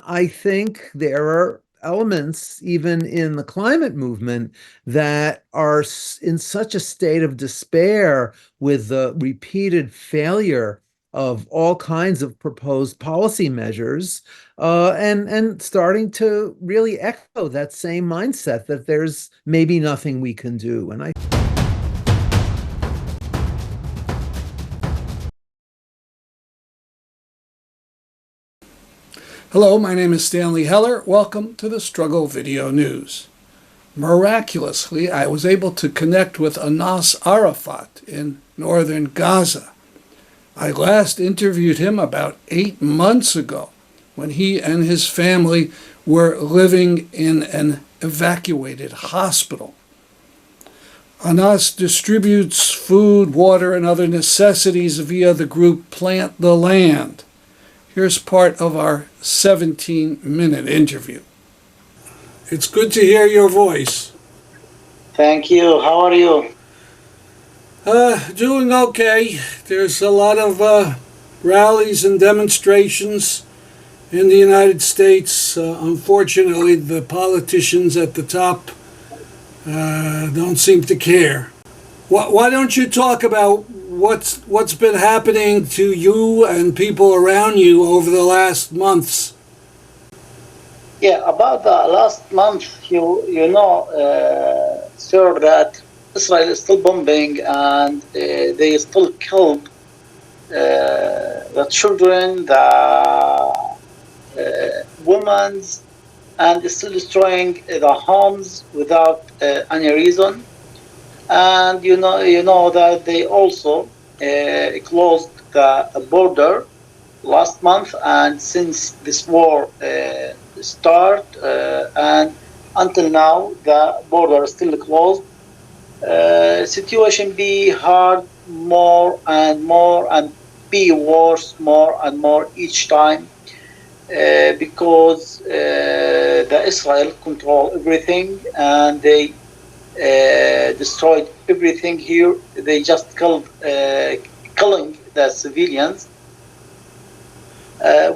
I think there are elements, even in the climate movement, that are in such a state of despair with the repeated failure of all kinds of proposed policy measures, and starting to really echo that same mindset that there's maybe nothing we can do. And I Hello, my name is Stanley Heller. Welcome to the Struggle Video News. Miraculously, I was able to connect with Anas Arafat in northern Gaza. I last interviewed him about 8 months ago when he and his family were living in an evacuated hospital. Anas distributes food, water, and other necessities via the group Plant the Land. Here's part of our 17-minute interview. It's good to hear your voice. Thank you. How are you? Doing okay. There's a lot of rallies and demonstrations in the United States. Unfortunately, the politicians at the top don't seem to care. Why don't you talk about what's been happening to you and people around you over the last months? Yeah, about the last month, you know, sir, that Israel is still bombing and they still killed the children, the women, and still destroying the homes without any reason. And you know that they also closed the border last month, and since this war start and until now, the border is still closed. Situation be hard more and more, and be worse more and more each time, because the Israel control everything and they destroyed everything here. They just killing the civilians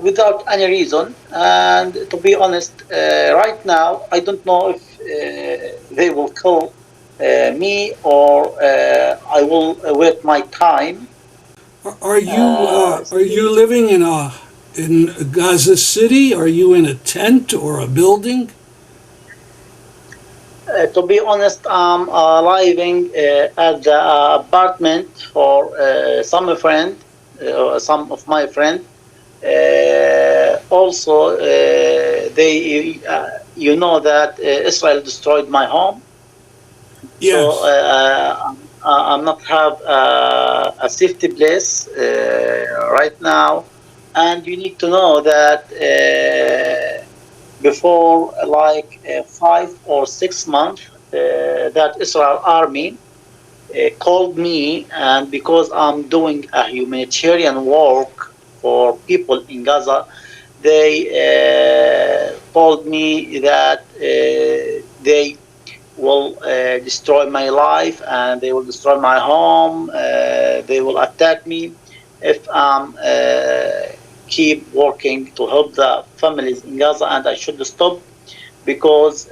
without any reason. And to be honest, right now I don't know if they will kill me or I will wait my time. Are you living in Gaza City? Are you in a tent or a building? To be honest, I'm living at the apartment for some of my friends. Also, they, you know that Israel destroyed my home. Yes. So I'm not have a safety place right now, and you need to know that before like 5 or 6 months, that Israel army called me, and because I'm doing a humanitarian work for people in Gaza, they told me that they will destroy my life and they will destroy my home. They will attack me if I'm keep working to help the families in Gaza, and I should stop because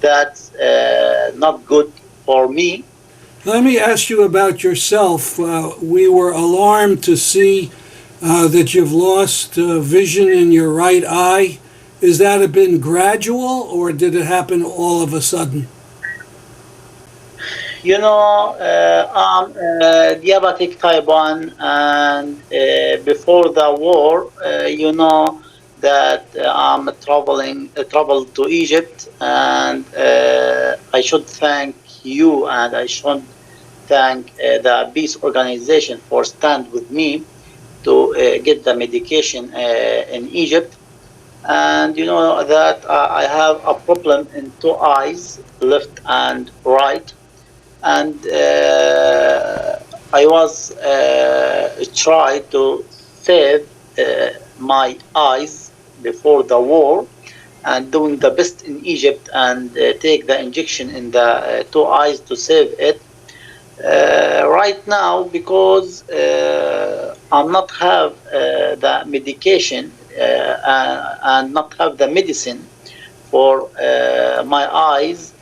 that's not good for me. Let me ask you about yourself. We were alarmed to see that you've lost vision in your right eye. Is that been gradual, or did it happen all of a sudden? You know, I'm diabetic type 1, and before the war, you know that I'm traveled to Egypt, and I should thank you, and I should thank the peace organization for stand with me to get the medication in Egypt. And you know that I have a problem in 2 eyes, left and right, and I was tried to save my eyes before the war, and doing the best in Egypt and take the injection in the 2 eyes to save it. Right now, because I'm not have the medication and not have the medicine for my eyes.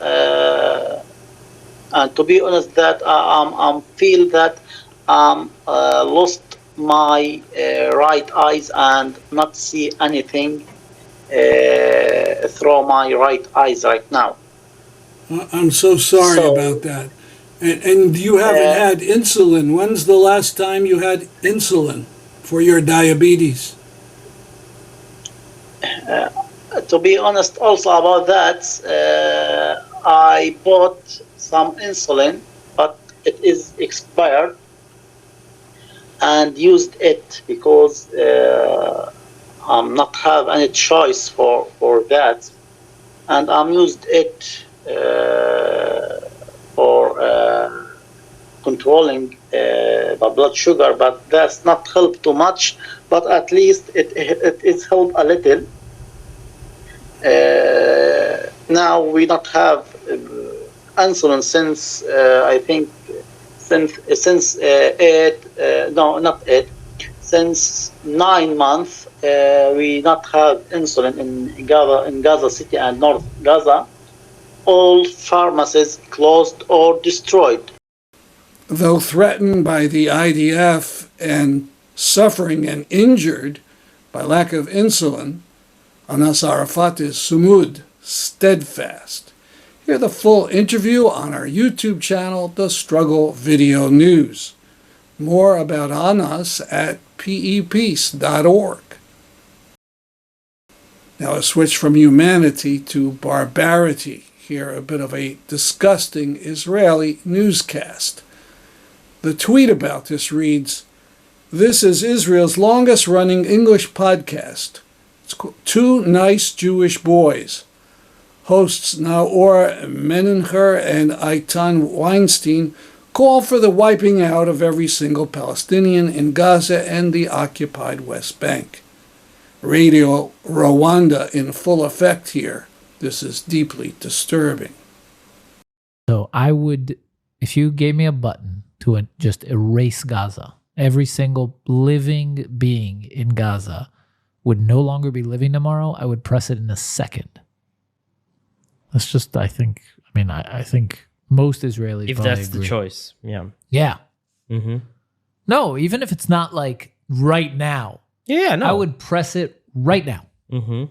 And to be honest, that I feel that lost my right eyes and not see anything through my right eyes right now. I'm so sorry about that. And you haven't had insulin. When's the last time you had insulin for your diabetes? To be honest, also about that, I bought some insulin, but it is expired, and used it because I'm not have any choice for that, and I'm used it for controlling the blood sugar, but that's not help too much, but at least it is help a little. Now we not have insulin since I think since 9 months we not have insulin in Gaza City and North Gaza. All pharmacies closed or destroyed. Though threatened by the IDF and suffering and injured by lack of insulin, Anas Arafat is sumud, steadfast. Hear the full interview on our YouTube channel, The Struggle Video News. More about Anas at pepeace.org. Now a switch from humanity to barbarity. Here a bit of a disgusting Israeli newscast. The tweet about this reads, "This is Israel's longest running English podcast. It's called Two Nice Jewish Boys. Hosts Naor Menencher and Eitan Weinstein call for the wiping out of every single Palestinian in Gaza and the occupied West Bank. Radio Rwanda in full effect here. This is deeply disturbing." So I would, if you gave me a button to just erase Gaza, every single living being in Gaza would no longer be living tomorrow, I would press it in a second. That's just, I think most Israelis If probably that's agree. the choice, yeah. Yeah. Mm-hmm. No, even if it's not like right now, Yeah, no. I would press it right now. Mm-hmm.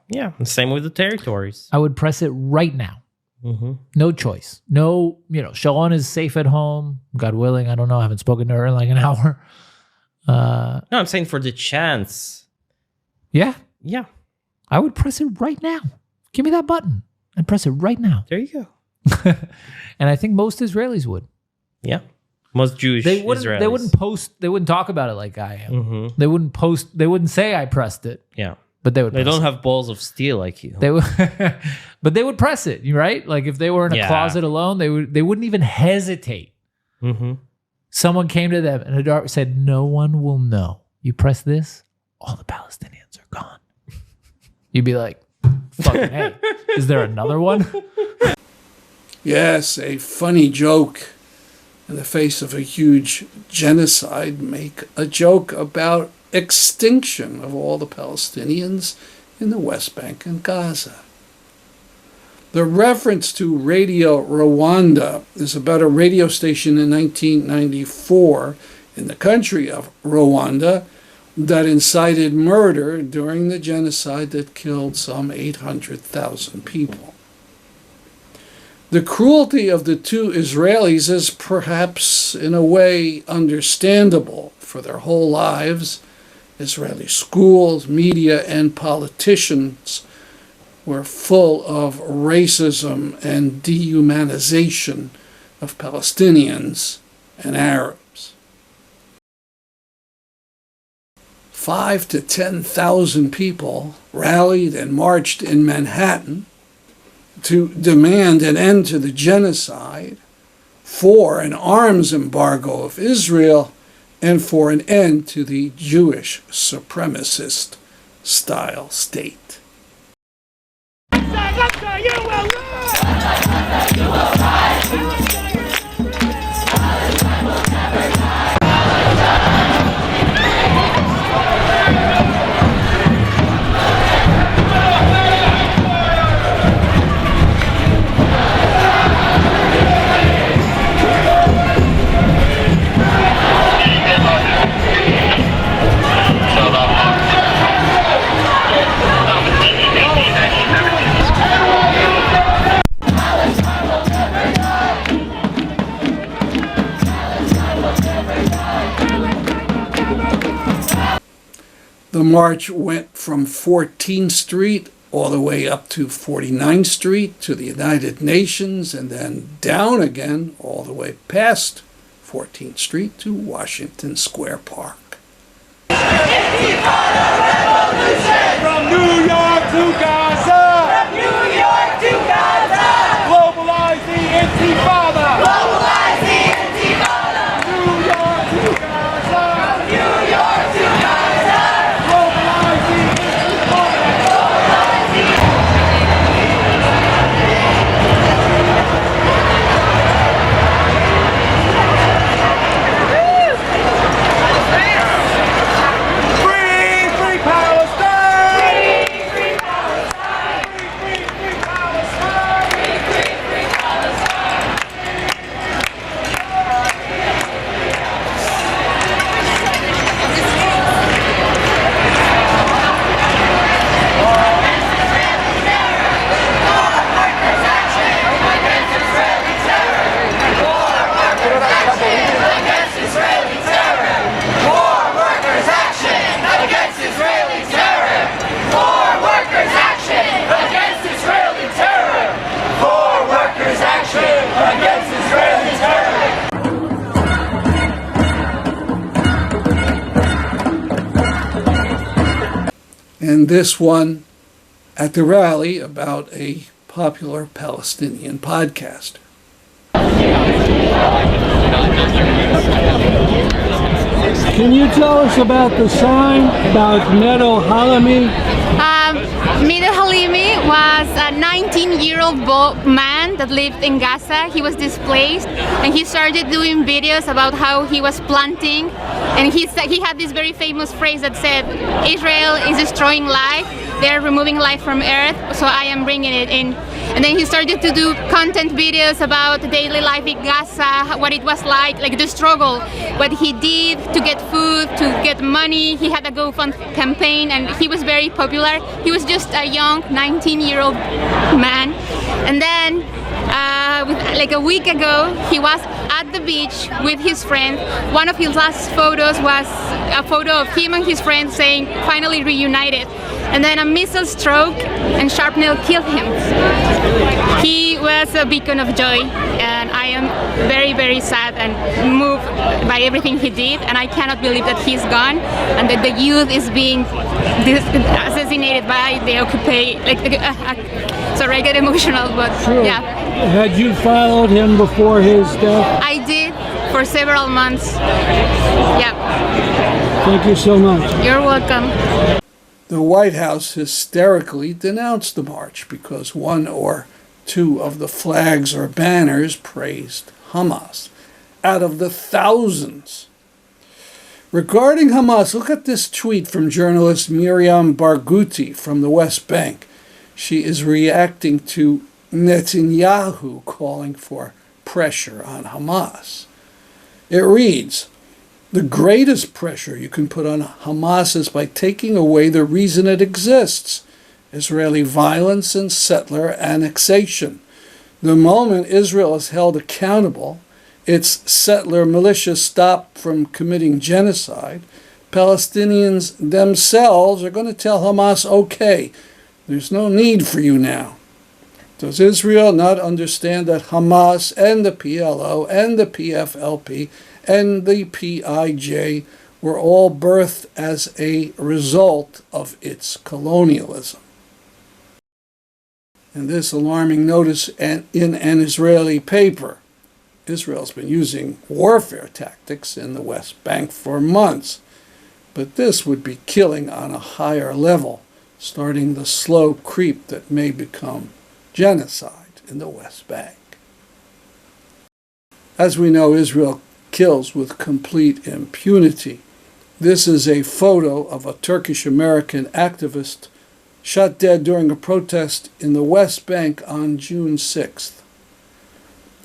Yeah, the same with the territories. I would press it right now. Mm-hmm. No choice. No, Sharon is safe at home. God willing. I don't know. I haven't spoken to her in like an hour. No, I'm saying for the chance. Yeah. Yeah, I would press it right now. Give me that button and press it right now. there you go. And I think most Israelis would. Yeah, most Jewish They wouldn't. Israelis. They wouldn't post. They wouldn't talk about it like I am. Mm-hmm. They wouldn't post. They wouldn't say I pressed it, Yeah, but they would. they press don't it. have balls of steel like you. They would, but they would press it. Right? Like if they were in a Yeah. closet alone, they would. They wouldn't even hesitate. Mm-hmm. Someone came to them and Hadar said, "No one will know. You press this, all the Palestinians are gone." You'd be like, "Fucking hey, is there another one?" Yes, a funny joke in the face of a huge genocide. Make a joke about extinction of all the Palestinians in the West Bank and Gaza. The reference to Radio Rwanda is about a radio station in 1994 in the country of Rwanda that incited murder during the genocide that killed some 800,000 people. The cruelty of the two Israelis is perhaps in a way understandable. For their whole lives, Israeli schools, media, and politicians were full of racism and dehumanization of Palestinians and Arabs. 5,000 to 10,000 people rallied and marched in Manhattan to demand an end to the genocide, for an arms embargo of Israel, and for an end to the Jewish supremacist style state. march went from 14th Street all the way up to 49th Street to the United Nations, and then down again all the way past 14th Street to Washington Square Park. From New York to Gaza! From New York to Gaza! Globalize the Intifada! Globalize the Intifada! New York to Gaza! From New York to Gaza! Globalize the Intifada! Globalize the Free Palestine! Free Palestine! Free Palestine! Free Palestine! Against Israeli terror! More workers' action against Israeli terror! More workers' action against Israeli terror! More workers' action against Israeli terror! And this one at the rally about a popular Palestinian podcaster. Can you tell us about the sign about Meadow Halimi? Meadow Halimi was a 19-year-old man that lived in Gaza. He was displaced, and he started doing videos about how he was planting. And he had this very famous phrase that said, "Israel is destroying life. They're removing life from Earth, so I am bringing it in." And then he started to do content videos about daily life in Gaza, what it was like the struggle, what he did to get food, to get money. He had a GoFundMe campaign, and he was very popular. He was just a young 19-year-old man. And then a week ago, he was at the beach with his friend. One of his last photos was a photo of him and his friend saying, "Finally reunited." And then a missile struck and shrapnel killed him. He was a beacon of joy, and I am very, very sad and moved by everything he did, and I cannot believe that he's gone and that the youth is being assassinated by the occupation. Sorry, I get emotional, but Sure. yeah. Had you followed him before his death? I did for several months. Yeah, Thank you so much. you're welcome. The White House hysterically denounced the march because one or two of the flags or banners praised Hamas out of the thousands. Regarding Hamas, look at this tweet from journalist Miriam Barghouti from the West Bank. She is reacting to Netanyahu calling for pressure on Hamas. It reads, "The greatest pressure you can put on Hamas is by taking away the reason it exists, Israeli violence and settler annexation. The moment Israel is held accountable, its settler militias stop from committing genocide, Palestinians themselves are going to tell Hamas, okay, there's no need for you now. Does Israel not understand that Hamas and the PLO and the PFLP and the PIJ were all birthed as a result of its colonialism?" And this alarming notice in an Israeli paper. Israel's been using warfare tactics in the West Bank for months, but this would be killing on a higher level, starting the slow creep that may become genocide in the West Bank. As we know, Israel kills with complete impunity. This is a photo of a Turkish-American activist shot dead during a protest in the West Bank on June 6th.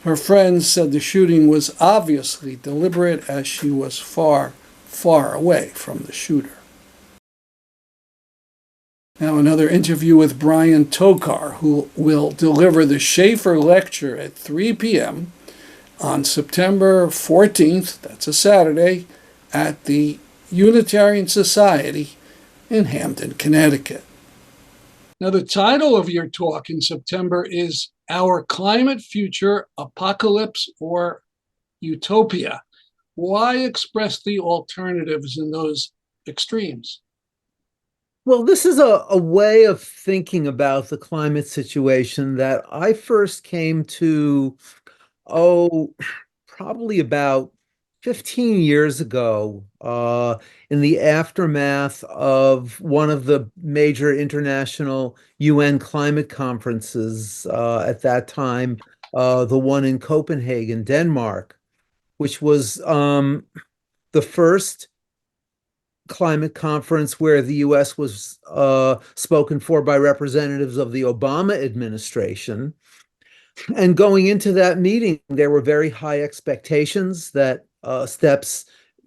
Her friends said the shooting was obviously deliberate as she was far, far away from the shooter. Now another interview with Brian Tokar, who will deliver the Schaefer Lecture at 3 p.m. on September 14th, that's a Saturday, at the Unitarian Society in Hamden, Connecticut. Now, the title of your talk in September is Our Climate Future, Apocalypse or Utopia. Why express the alternatives in those extremes? Well, this is a way of thinking about the climate situation that I first came to, oh, probably about 15 years ago, in the aftermath of one of the major international UN climate conferences, at that time, the one in Copenhagen, Denmark, which was the first climate conference where the US was spoken for by representatives of the Obama administration. And going into that meeting, there were very high expectations that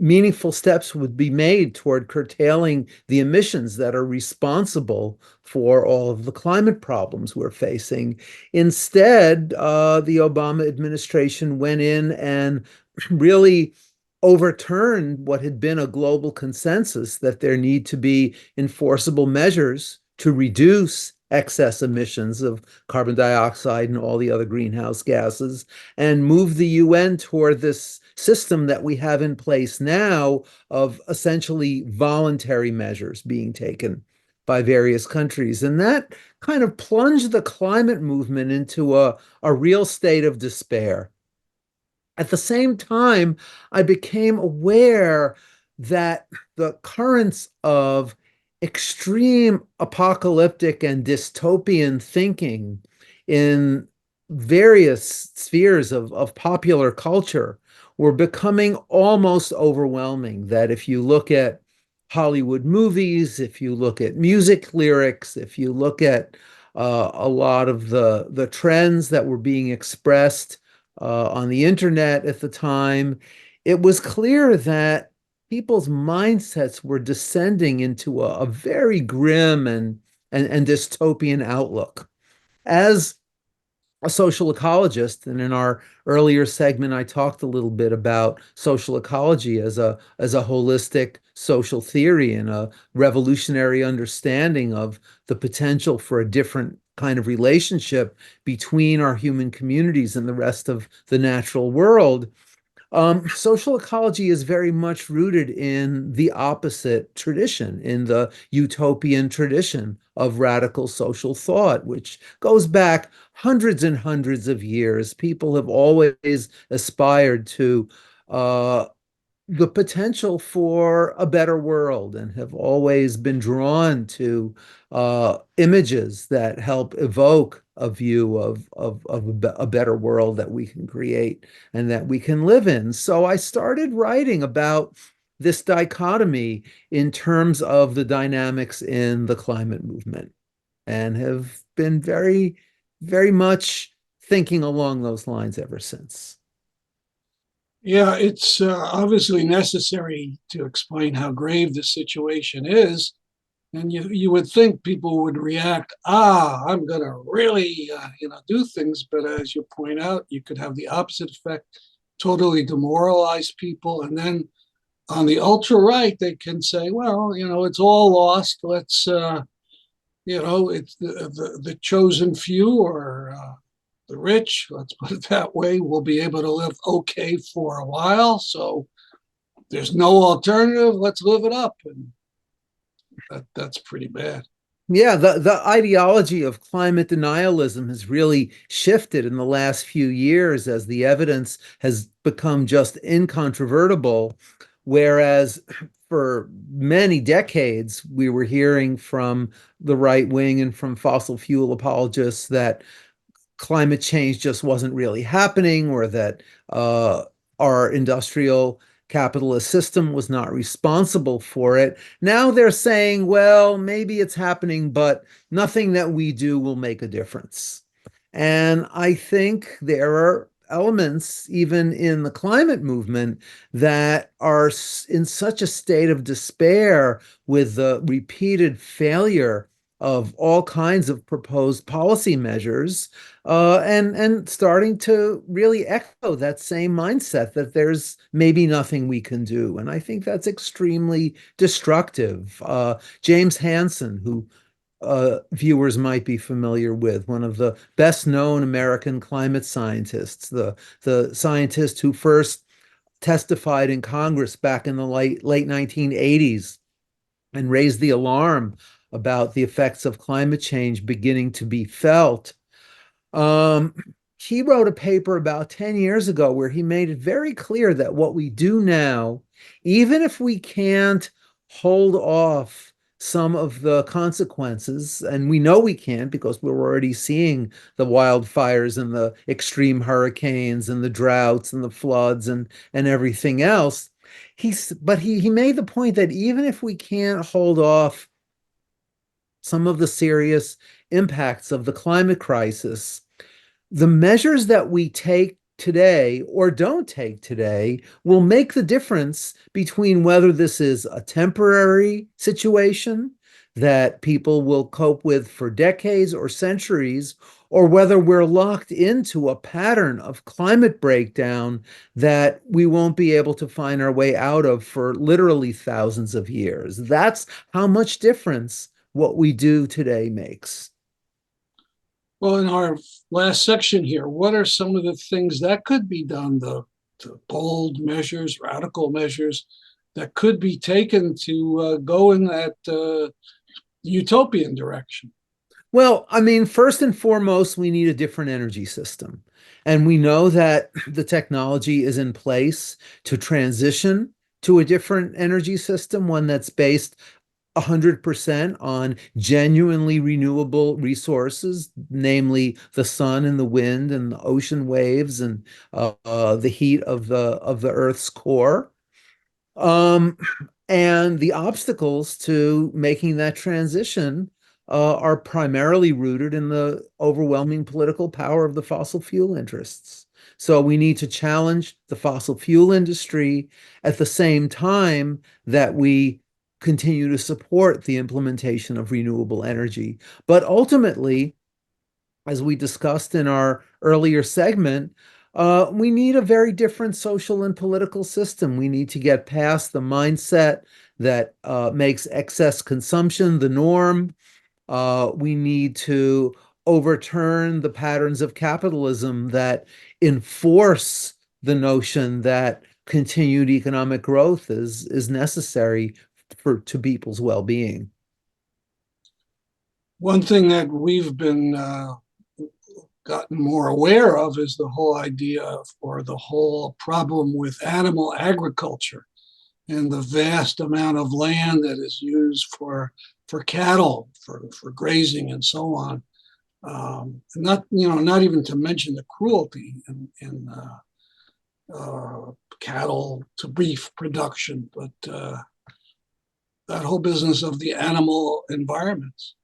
meaningful steps would be made toward curtailing the emissions that are responsible for all of the climate problems we're facing. Instead, the Obama administration went in and really overturned what had been a global consensus that there need to be enforceable measures to reduce excess emissions of carbon dioxide and all the other greenhouse gases, and move the UN toward this system that we have in place now of essentially voluntary measures being taken by various countries. And that kind of plunged the climate movement into a real state of despair. At the same time, I became aware that the currents of extreme apocalyptic and dystopian thinking in various spheres of popular culture were becoming almost overwhelming. That if you look at Hollywood movies, if you look at music lyrics, if you look at a lot of the trends that were being expressed on the internet at the time, it was clear that people's mindsets were descending into a very grim and dystopian outlook. As a social ecologist, and in our earlier segment, I talked a little bit about social ecology as a holistic social theory and a revolutionary understanding of the potential for a different kind of relationship between our human communities and the rest of the natural world. Social ecology is very much rooted in the opposite tradition, in the utopian tradition of radical social thought, which goes back hundreds and hundreds of years. People have always aspired to the potential for a better world and have always been drawn to images that help evoke a view of a better world that we can create and that we can live in. So I started writing about this dichotomy in terms of the dynamics in the climate movement and have been very, very much thinking along those lines ever since. Yeah, it's obviously necessary to explain how grave the situation is. And you would think people would react, I'm going to really, do things. But as you point out, you could have the opposite effect, totally demoralize people. And then on the ultra right, they can say, well, it's all lost. Let's, it's the chosen few or the rich, let's put it that way, will be able to live okay for a while. So there's no alternative. Let's live it up. And that's pretty bad. Yeah, the ideology of climate denialism has really shifted in the last few years as the evidence has become just incontrovertible. Whereas for many decades, we were hearing from the right wing and from fossil fuel apologists that climate change just wasn't really happening, or that our industrial capitalist system was not responsible for it. Now they're saying, well, maybe it's happening, but nothing that we do will make a difference. And I think there are elements, even in the climate movement, that are in such a state of despair with the repeated failure of all kinds of proposed policy measures, and starting to really echo that same mindset that there's maybe nothing we can do. And I think that's extremely destructive. James Hansen, who viewers might be familiar with, one of the best known American climate scientists, the scientist who first testified in Congress back in the late 1980s and raised the alarm about the effects of climate change beginning to be felt. Um, he wrote a paper about 10 years ago where he made it very clear that what we do now, even if we can't hold off some of the consequences, and we know we can't because we're already seeing the wildfires and the extreme hurricanes and the droughts and the floods and everything else. But he made the point that even if we can't hold off some of the serious impacts of the climate crisis, the measures that we take today or don't take today will make the difference between whether this is a temporary situation that people will cope with for decades or centuries, or whether we're locked into a pattern of climate breakdown that we won't be able to find our way out of for literally thousands of years. That's how much difference what we do today makes. Well, in our last section here, what are some of the things that could be done, the bold measures, radical measures that could be taken to go in that utopian direction? Well, I mean, first and foremost, we need a different energy system. And we know that the technology is in place to transition to a different energy system, one that's based 100% on genuinely renewable resources, namely the sun and the wind and the ocean waves and the heat of the Earth's core. Um, and the obstacles to making that transition are primarily rooted in the overwhelming political power of the fossil fuel interests. So we need to challenge the fossil fuel industry at the same time that we continue to support the implementation of renewable energy. But ultimately, as we discussed in our earlier segment, we need a very different social and political system. We need to get past the mindset that makes excess consumption the norm. We need to overturn the patterns of capitalism that enforce the notion that continued economic growth is necessary to people's well-being. One thing that we've been gotten more aware of is the whole idea of, or the whole problem with animal agriculture and the vast amount of land that is used for cattle, for grazing and so on. Not even to mention the cruelty in cattle to beef production, but that whole business of the animal environments.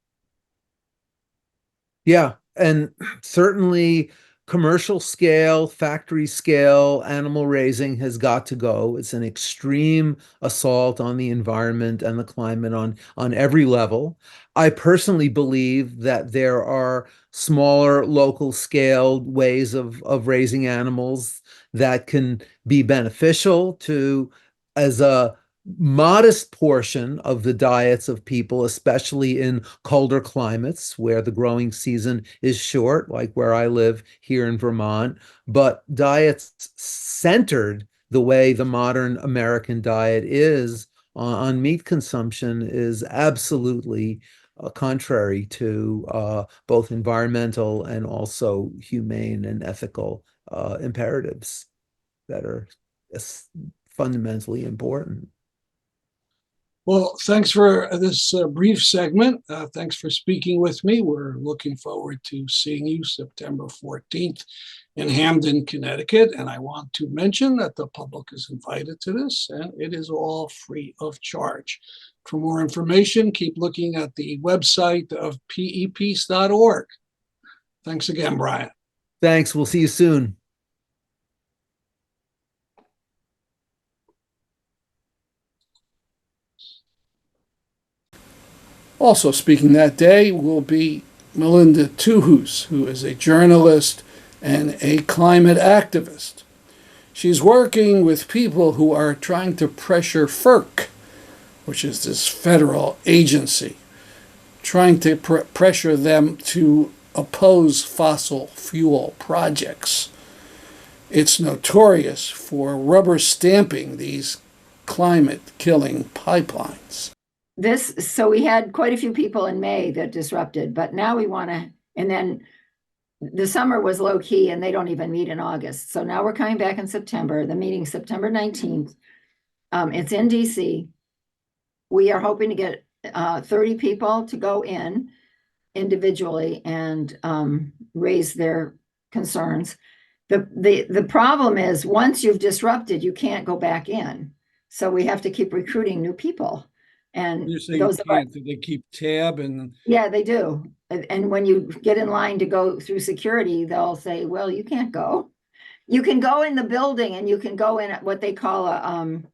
Yeah, and certainly commercial scale, factory scale animal raising has got to go. It's an extreme assault on the environment and the climate on every level. I personally believe that there are smaller local scale ways of raising animals that can be beneficial to as a modest portion of the diets of people, especially in colder climates where the growing season is short, like where I live here in Vermont, but diets centered the way the modern American diet is on meat consumption is absolutely contrary to both environmental and also humane and ethical imperatives that are fundamentally important. Well, thanks for this brief segment. Thanks for speaking with me. We're looking forward to seeing you September 14th in Hamden, Connecticut. And I want to mention that the public is invited to this, and it is all free of charge. For more information, keep looking at the website of pepeace.org. Thanks again, Brian. Thanks. We'll see you soon. Also speaking that day will be Melinda Tuhus, who is a journalist and a climate activist. She's working with people who are trying to pressure FERC, which is this federal agency, trying to pressure them to oppose fossil fuel projects. It's notorious for rubber stamping these climate-killing pipelines. So we had quite a few people in May that disrupted, but now we want to, and then the summer was low key and they don't even meet in August. So now we're coming back in September, the meeting September 19th. It's in DC. We are hoping to get 30 people to go in individually and raise their concerns. The problem is once you've disrupted, you can't go back in. So we have to keep recruiting new people. And You're saying do they keep tab? And yeah, they do. And when you get in line to go through security, they'll say, well, you can't go. You can go in the building and you can go in at what they call an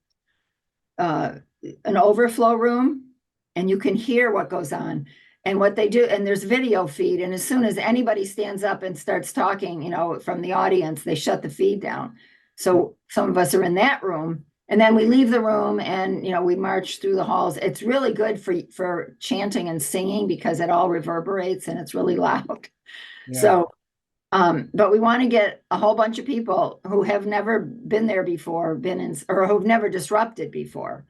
overflow room, and you can hear what goes on. And what they do, and there's video feed, and as soon as anybody stands up and starts talking, from the audience, they shut the feed down. So some of us are in that room, and then we leave the room and, we march through the halls. It's really good for chanting and singing because it all reverberates and it's really loud. Yeah. So, but we want to get a whole bunch of people who have never been there before, or who've never disrupted before,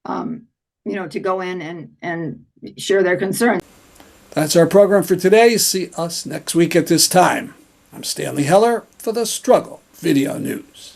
to go in and share their concerns. That's our program for today. See us next week at this time. I'm Stanley Heller for the Struggle Video News.